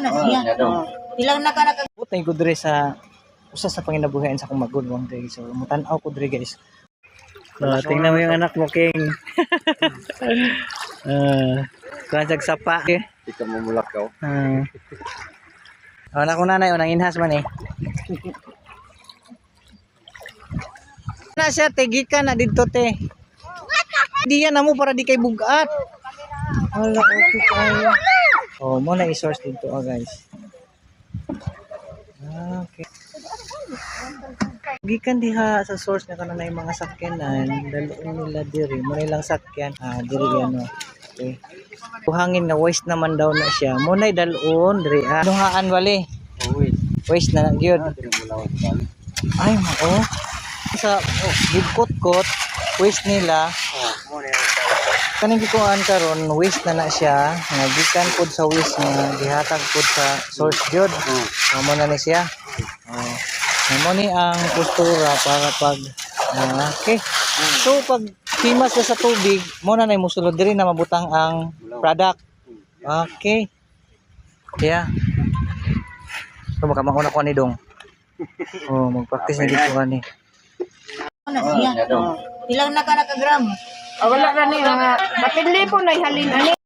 na siya. Ilang naka Utay ko dre sa usa sa panginabuhian sa akong magulwang guys. So mutan-aw ko dre guys. Tingnan mo yung anak mo, King. Kanjag sapa. Hindi ka mamulakaw. Anak ko nanay, unang inhas man eh. Na siya, tegika na dito te. Di yan mo para di kay bugat. Wala, okay kayo. Oh, muna i-source dito guys. Okay. Gikan diha sa source na kanang mga sakyanan, dalon nila diri, mo nilang sakyan, diri ano. Okay. Buhangin nga waste naman daw na siya. Mo nay dalon diri duhaan wali. Waste na gyud. Ay mao. Sa gibkot-kot waste nila. Kaning gikuan karon waste na siya, nga gikan pud sa waste nga gihatag pud sa source gyud. Amo na ni siya. Amo ni ang postura para pag okay. So pag himas sa tubig, mo na nay mosulod diri na mabutang ang product. Okay. Yeah. So baka mauna ko ni dong. Oh, mag-practice na dito ani. na siya. Ilang naka gram. Wala na ni mga matindi po na ihalin ani.